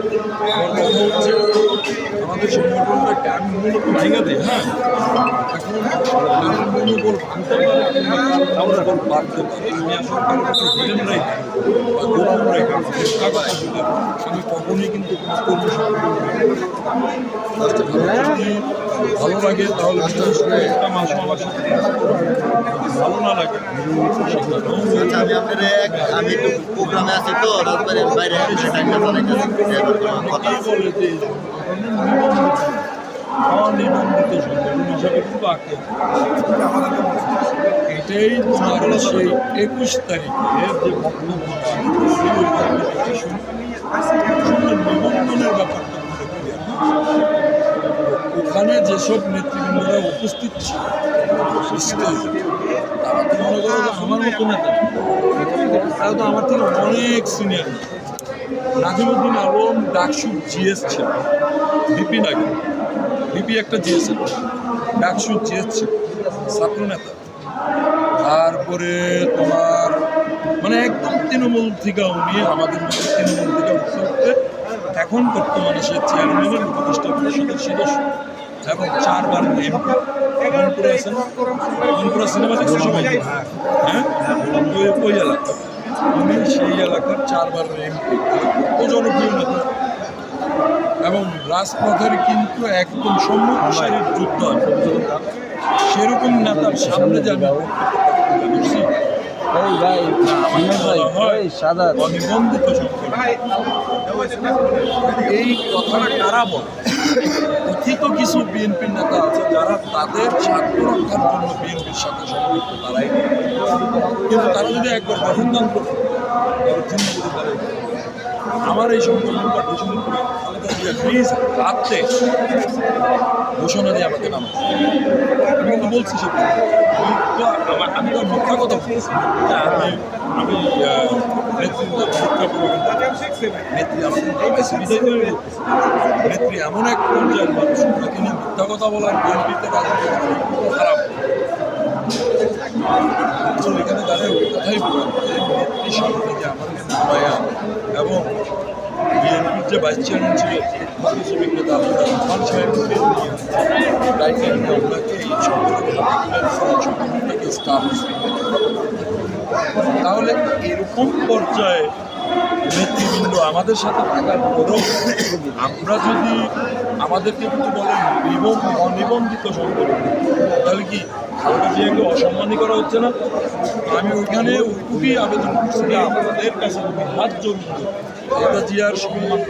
হচ্ছে আমাদের সংগঠনটাকে আমি মূলত ভেঙে দিই। হ্যাঁ, এখন মনোবল ভাঙতে পারে কিংবা আমরা বাড়তে পারে। আমি আসলে কারো কাছে হিডেন রাখি বা গোপন রাখি আমি কখনই কিন্তু কোনো ভালো লাগে তাহলে বিশেষ করে একটা মাস আমার সাথে ভালো না লাগে আমি আমি একটু প্রোগ্রামে আছি তো রাজবাড়ির বাইরে কথা বলে যে অনিবন্ধিত সংগঠন হিসাবে কিন্তু আঁকে এটাই তোমার সেই 21 তারিখে যে বক্তব্য নিবন্ধনের ব্যাপারটা ওখানে যেসব নেতৃবৃন্দরা উপস্থিত ছিল তারা তো মনে করো যে আমার মতো নেতা তারা তো আমার থেকে অনেক সিনিয়র। নাজিমুদ্দিন আলম ডাকসু জিএস ছিল, বিপি নাকি বিপি একটা জিএস ছিল, ডাকসু জিএস ছিল ছাত্র নেতা। তারপরে তোমার মানে একদম তৃণমূল থেকে উনি আমাদের মধ্যে তৃণমূল থেকে উঠতে উঠতে এখন বর্তমানে সে চেয়ারম্যানের উপদেষ্টা পরিষদের সদস্য এবং 4 বার এমপি। মনপুরে আছেন, মনপুরা সিনেমা দেখছে সবাই? হ্যাঁ, ওই এলাকা উনি সেই এলাকার 4 বার এমপি, ও জনপ্রিয় নেতা এবং রাজপথের কিন্তু একদম সম্মুখসারির যুদ্ধ সেরকম নেতার সামনে যে আমি অনিবন্ধিত এই কথাটা কারা বলে? কথিত কিছু বিএনপির নেতা আছে যারা তাদের স্বার্থ রক্ষার জন্য বিএনপির সাথে সম্পৃক্ত, তারাই কিন্তু তারা যদি একবার গঠনতন্ত্র আমার এই সংগঠনটা ঘোষণা করে প্লিজ রাত্রে ঘোষণা দিয়ে আমাকে নাম আমি কিন্তু বলছি সে আমি তো মিথ্যা কথা বলছি যে আমি নেত্রী নেত্রী এমন এক পর্যায়ের মানুষ তাকে নিয়ে মিথ্যা কথা বলার বিএনপিতে রাজনীতি খারাপ এখানে দাঁড়িয়ে ওই কথাই বলেন নেত্রীর সামনে যে আমাকে নামায়া এবং বিএনপির যে ভাইস চেয়ারম্যান ছিল শ্রমিক নেতা রহমান সাহেবকে ওনাকে এই সংগঠনটাকে স্টাবলিশ তাহলে এরকম পর্যায়ে নেতৃবৃন্দ আমাদের সাথে থাকার পরেও আমরা যদি আমাদেরকে কিছু বলেন অনিবন্ধিত সংগঠন তাহলে কি খালেদা জিয়াকে অসম্মানী করা হচ্ছে না? আমি ওইখানে ওইটুকুই আবেদন করছি যে আমাদের কাছে হাত জড়িয়ে খালেদা জিয়ার সম্মান